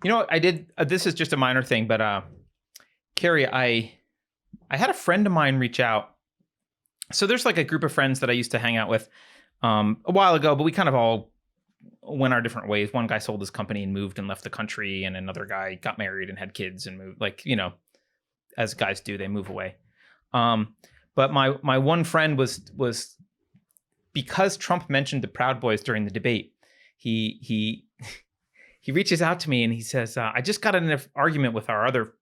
You know what I did? This is just a minor thing, but Carrie, I had a friend of mine reach out. So there's like a group of friends that I used to hang out with a while ago, but we kind of all went our different ways. One guy sold his company and moved and left the country, and another guy got married and had kids and moved. Like, you know, as guys do, they move away. But my one friend was because Trump mentioned the Proud Boys during the debate. He reaches out to me and he says, I just got in an argument with our other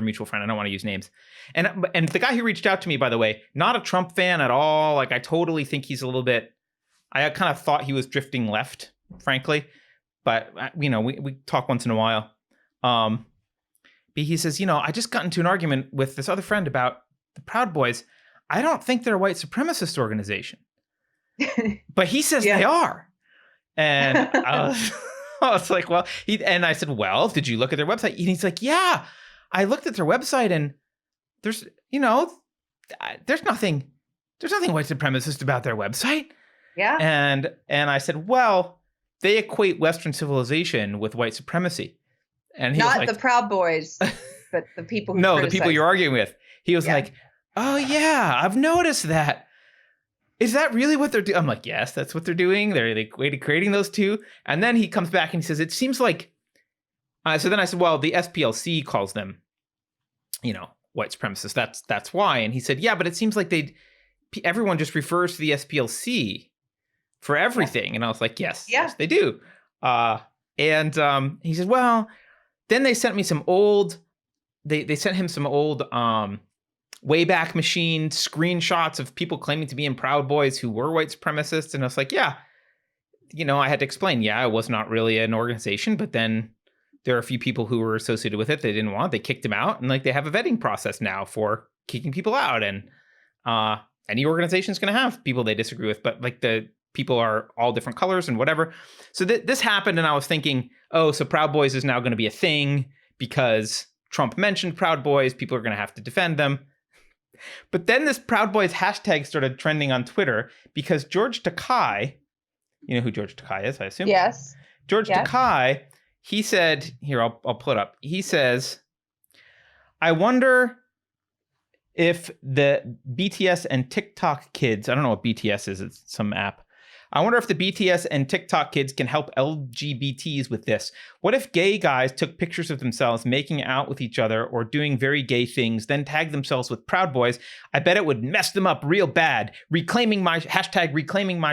mutual friend. I don't want to use names. And the guy who reached out to me, by the way, not a Trump fan at all. Like, I totally think he's a little bit, I kind of thought he was drifting left, frankly. But, you know, we talk once in a while. But he says, you know, I just got into an argument with this other friend about the Proud Boys. I don't think they're a white supremacist organization. But he says they are. And I was like, well, and I said, well, did you look at their website? And he's like, yeah, I looked at their website and there's, you know, there's nothing white supremacist about their website. Yeah. And I said, well, they equate Western civilization with white supremacy. And he not was like, the Proud Boys, but the people who no, criticize. the people you're arguing with. He was like, oh yeah, I've noticed that. Is that really what they're doing? I'm like, yes, that's what they're doing. They're creating those two. And then he comes back and he says, it seems like, so then I said, well, the SPLC calls them, you know, white supremacists. That's why. And he said, yeah, but it seems like everyone just refers to the SPLC for everything. Yeah. And I was like, yes, they do. And he said, well, then they sent me some old, they sent him some old, Wayback Machine screenshots of people claiming to be in Proud Boys who were white supremacists. And I was like, yeah, you know, I had to explain, it was not really an organization, but then there are a few people who were associated with it they didn't want. They kicked him out, and like they have a vetting process now for kicking people out. And any organization is going to have people they disagree with, but like the people are all different colors and whatever. So this happened, and I was thinking, oh, so Proud Boys is now going to be a thing because Trump mentioned Proud Boys. People are going to have to defend them. But then this Proud Boys hashtag started trending on Twitter because George Takei, you know who George Takei is, I assume? Yes. George Takei, he said, here, I'll pull it up. He says, I wonder if the BTS and TikTok kids, I don't know what BTS is, it's some app. I wonder if the BTS and TikTok kids can help LGBTs with this. What if gay guys took pictures of themselves making out with each other or doing very gay things, then tagged themselves with Proud Boys? I bet it would mess them up real bad. Reclaiming my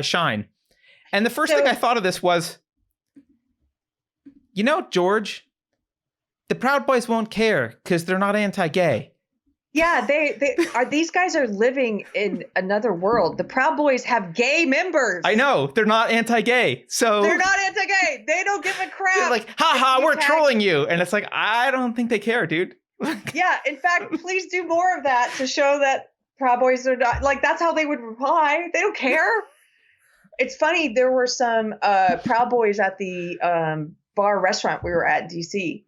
shine. And the first thing I thought of this was, you know, George, the Proud Boys won't care because they're not anti-gay. Yeah, they are. These guys are living in another world. The Proud Boys have gay members. I know, they're not anti-gay, so they're not anti-gay. They don't give a crap. They're like, haha, we're trolling you, and it's like, I don't think they care, dude. Yeah, in fact, please do more of that to show that Proud Boys are not like. That's how they would reply. They don't care. It's funny. There were some Proud Boys at the bar restaurant we were at in DC,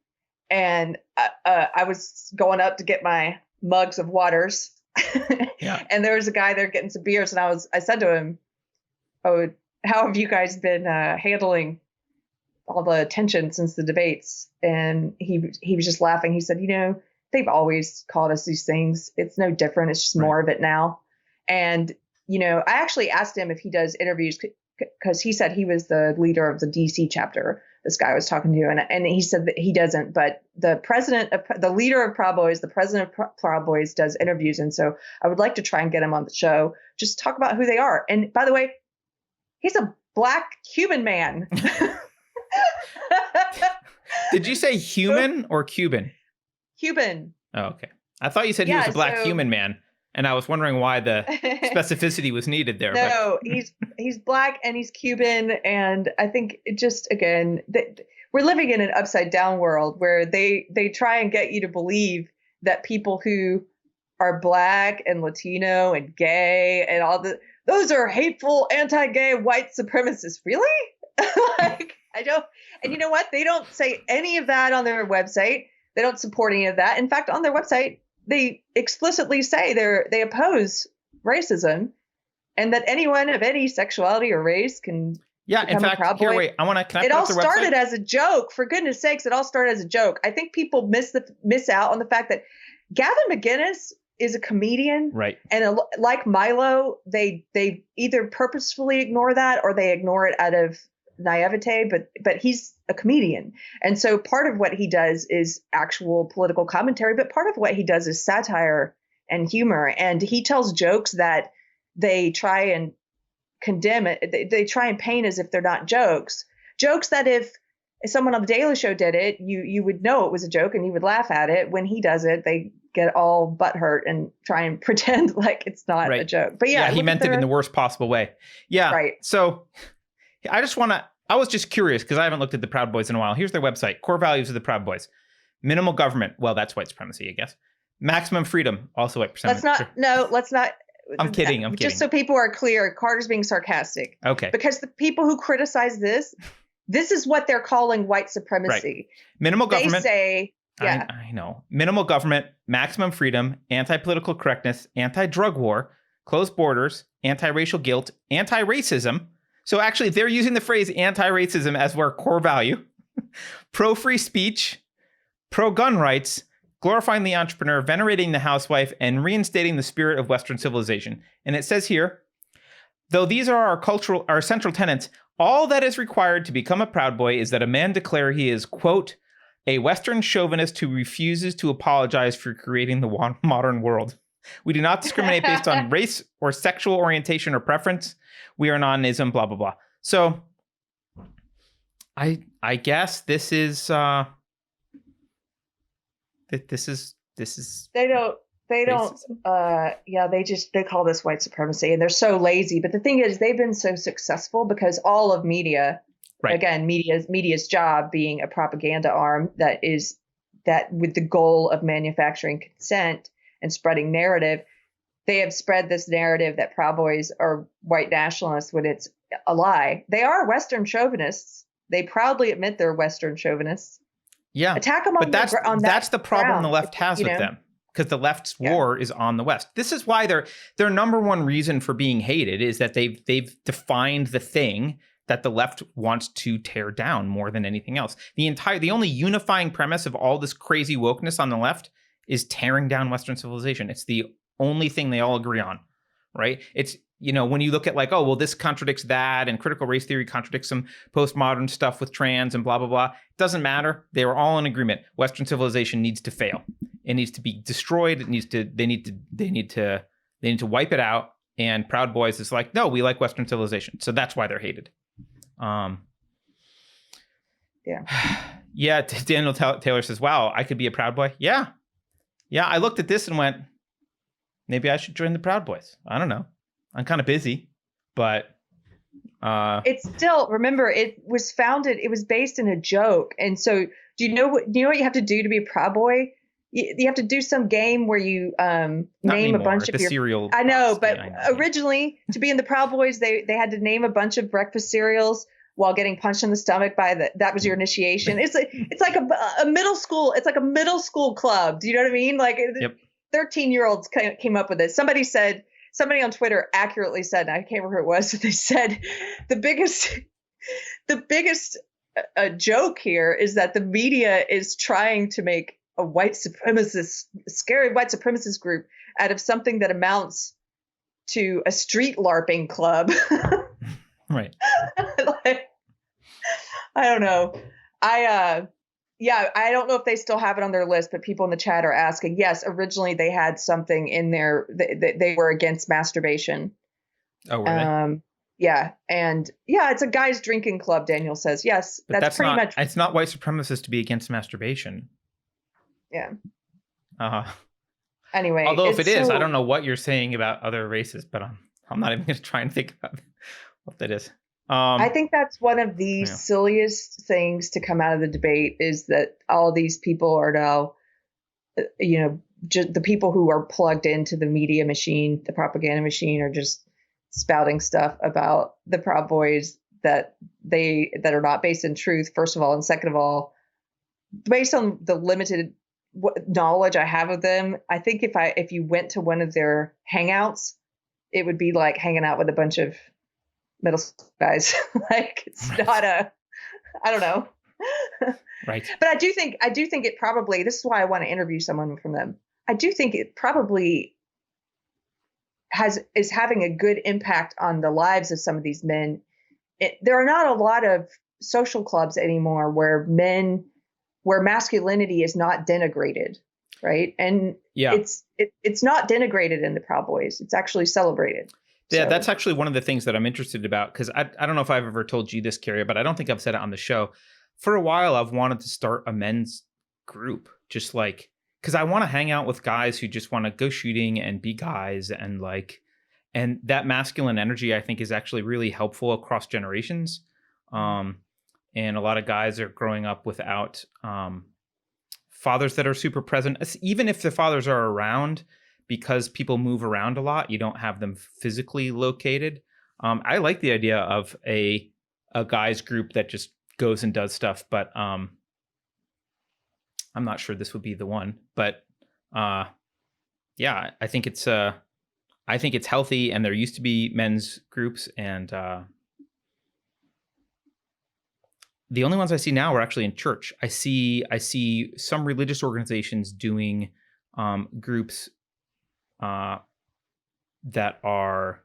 and I was going up to get my mugs of waters. And there was a guy there getting some beers, and I said to him, oh, how have you guys been handling all the tension since the debates? And he was just laughing. He said, you know, they've always called us these things. It's no different. It's just more of it now. And, you know, I actually asked him if he does interviews because he said he was the leader of the DC chapter. This guy I was talking to, and he said that he doesn't, but the leader of Proud Boys, the president of Proud Boys does interviews. And so I would like to try and get him on the show, just talk about who they are. And by the way, he's a Black Cuban man. Did you say human or Cuban? Cuban. Oh, okay. I thought you said he was a Black human man. And I was wondering why the specificity was needed there. No, he's Black and he's Cuban. And I think it just, again, we're living in an upside down world where they try and get you to believe that people who are Black and Latino and gay and those are hateful, anti-gay white supremacists. Really? Like, I don't. And you know what? They don't say any of that on their website. They don't support any of that. In fact, on their website, they explicitly say they oppose racism and that anyone of any sexuality or race can Yeah. In become a fact, Proud here, Boy. wait. Can I It put all up their started website? as a joke. For goodness sakes, it all started as a joke. I think people miss out on the fact that Gavin McInnes is a comedian, Right. and like Milo, they either purposefully ignore that or they ignore it out of naivete. But he's a comedian, and so part of what he does is actual political commentary, but part of what he does is satire and humor, and he tells jokes that they try and condemn it. They try and paint as if they're not jokes that if someone on the Daily Show did it, you would know it was a joke and you would laugh at it. When he does it, they get all butthurt and try and pretend like it's not a Right. joke. But yeah, he meant it in the worst possible way. Yeah. Right. So I was just curious because I haven't looked at the Proud Boys in a while. Here's their website. Core values of the Proud Boys. Minimal government. Well, that's white supremacy, I guess. Maximum freedom. Also white supremacy. Let's not. I'm kidding. Just so people are clear, Carter's being sarcastic. Okay. Because the people who criticize this is what they're calling white supremacy. Right. Minimal government. They say, yeah. I know. Minimal government, maximum freedom, anti-political correctness, anti-drug war, closed borders, anti-racial guilt, anti-racism. So actually, they're using the phrase anti-racism as their core value. Pro-free speech, pro-gun rights, glorifying the entrepreneur, venerating the housewife, and reinstating the spirit of Western civilization. And it says here, though these are our central tenets, all that is required to become a Proud Boy is that a man declare he is, quote, a Western chauvinist who refuses to apologize for creating the modern world. We do not discriminate based on race or sexual orientation or preference. We are non-ism, blah, blah, blah. So I guess this is this is they don't they call this white supremacy, and they're so lazy. But the thing is, they've been so successful because all of media, right. Again, media's job being a propaganda arm that with the goal of manufacturing consent and spreading narrative, they have spread this narrative that Proud Boys are white nationalists when it's a lie. They are Western chauvinists. They proudly admit they're Western chauvinists. Yeah, attack them but that's the problem the left has with them, because the left's war is on the West. This is why their number one reason for being hated is that they've defined the thing that the left wants to tear down more than anything else. The only unifying premise of all this crazy wokeness on the left is tearing down Western civilization. It's the only thing they all agree on, right? It's, when you look at like, oh, well, this contradicts that, and critical race theory contradicts some postmodern stuff with trans and blah, blah, blah. It doesn't matter. They were all in agreement. Western civilization needs to fail. It needs to be destroyed. They need to wipe it out. And Proud Boys is like, no, we like Western civilization. So that's why they're hated. Yeah. Daniel Taylor says, wow, I could be a Proud Boy. Yeah. I looked at this and went, maybe I should join the Proud Boys. I don't know. I'm kind of busy, but it's still, remember, it was based in a joke. And so do you know what you have to do to be a Proud Boy? You have to do some game where you name a bunch of your cereal. I know, but originally to be in the Proud Boys, they had to name a bunch of breakfast cereals while getting punched in the stomach that was your initiation. It's like a middle school. It's like a middle school club. Do you know what I mean? Like 13-year-olds came up with it. Somebody on Twitter accurately said, I can't remember who it was. They said the biggest joke here is that the media is trying to make a scary white supremacist group out of something that amounts to a street LARPing club. Right. I don't know. I don't know if they still have it on their list, but people in the chat are asking. Yes, originally they had something in there. They were against masturbation. Oh, really? Yeah. And it's a guys drinking club, Daniel says. Yes, but that's pretty much. It's not white supremacist to be against masturbation. Yeah. Anyway. Although if it is, I don't know what you're saying about other races, but I'm not even going to try and think about what that is. I think that's one of the silliest things to come out of the debate is that all these people are now, just the people who are plugged into the media machine, the propaganda machine, are just spouting stuff about the Proud Boys that are not based in truth, first of all, and second of all, based on the limited knowledge I have of them, I think if you went to one of their hangouts, it would be like hanging out with a bunch of middle school guys. Like it's not I don't know. Right. But I do think it probably, this is why I want to interview someone from them. I do think it probably is having a good impact on the lives of some of these men. There are not a lot of social clubs anymore where masculinity is not denigrated, right? And it's not denigrated in the Proud Boys. It's actually celebrated. Yeah, that's actually one of the things that I'm interested about, because I don't know if I've ever told you this, Carrie, but I don't think I've said it on the show. For a while, I've wanted to start a men's group, just like, because I want to hang out with guys who just want to go shooting and be guys, and like, and that masculine energy, I think, is actually really helpful across generations. And a lot of guys are growing up without fathers that are super present, even if the fathers are around, because people move around a lot. You don't have them physically located. I like the idea of a guys group that just goes and does stuff, but I'm not sure this would be the one. But yeah, I think it's healthy, and there used to be men's groups, and the only ones I see now are actually in church. I see some religious organizations doing groups that are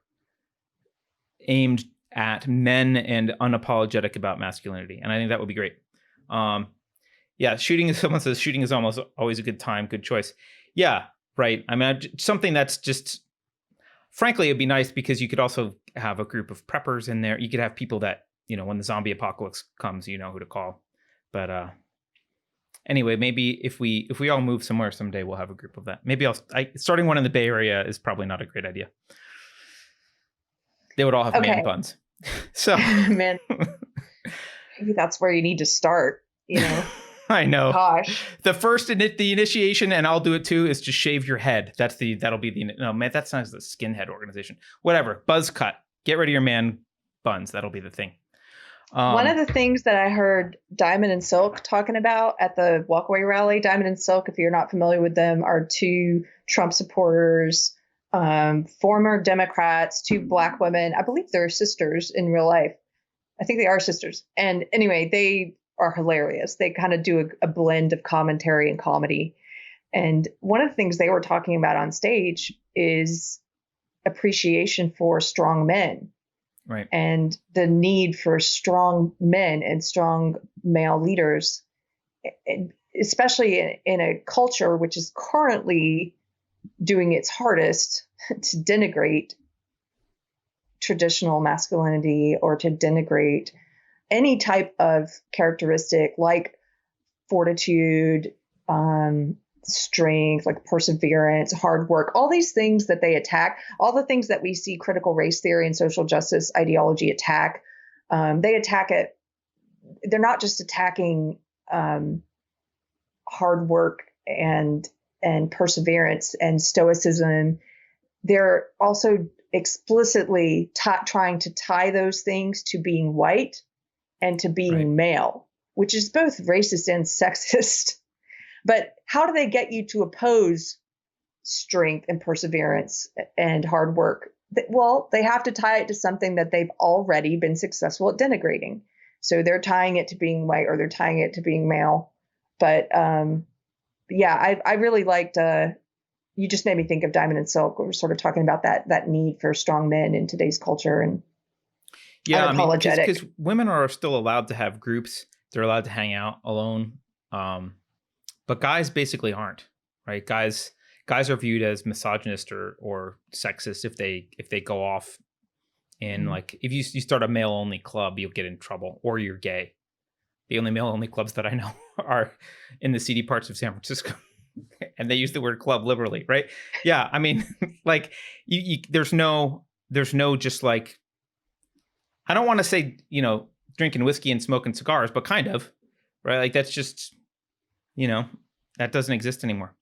aimed at men and unapologetic about masculinity, and I think that would be great. Yeah, someone says shooting is almost always a good time, good choice. Yeah, right. I mean, something that's just, frankly, it'd be nice because you could also have a group of preppers in there. You could have people that, when the zombie apocalypse comes, you know who to call. But anyway, maybe if we all move somewhere someday, we'll have a group of that. Maybe starting one in the Bay Area is probably not a great idea. They would all have man buns. So man, maybe that's where you need to start. I know. Gosh, the initiation, and I'll do it too, is just shave your head. That'll be no man. That's not the skinhead organization. Whatever. Buzz cut. Get rid of your man buns. That'll be the thing. One of the things that I heard Diamond and Silk talking about at the Walkaway rally. Diamond and Silk, if you're not familiar with them, are two Trump supporters, former Democrats, two Black women. I believe they're sisters in real life. I think they are sisters. And anyway, they are hilarious. They kind of do a blend of commentary and comedy. And one of the things they were talking about on stage is appreciation for strong men. Right. And the need for strong men and strong male leaders, especially in a culture which is currently doing its hardest to denigrate traditional masculinity or to denigrate any type of characteristic like fortitude, strength, like perseverance, hard work, all these things that they attack, all the things that we see critical race theory and social justice ideology attack. They attack it. They're not just attacking hard work and perseverance and stoicism. They're also explicitly trying to tie those things to being white and to being male, which is both racist and sexist. But how do they get you to oppose strength and perseverance and hard work? Well, they have to tie it to something that they've already been successful at denigrating. So they're tying it to being white, or they're tying it to being male. But yeah, I really liked, you just made me think of Diamond and Silk. We were sort of talking about that need for strong men in today's culture and unapologetic. Because women are still allowed to have groups. They're allowed to hang out alone. But guys basically aren't, right? Guys are viewed as misogynist or sexist if they go off in like, if you start a male only club, you'll get in trouble, or you're gay. The only male only clubs that I know are in the seedy parts of San Francisco, and they use the word club liberally, right? Yeah, I mean, like there's no just like, I don't want to say drinking whiskey and smoking cigars, but kind of, right? Like that's just. That doesn't exist anymore.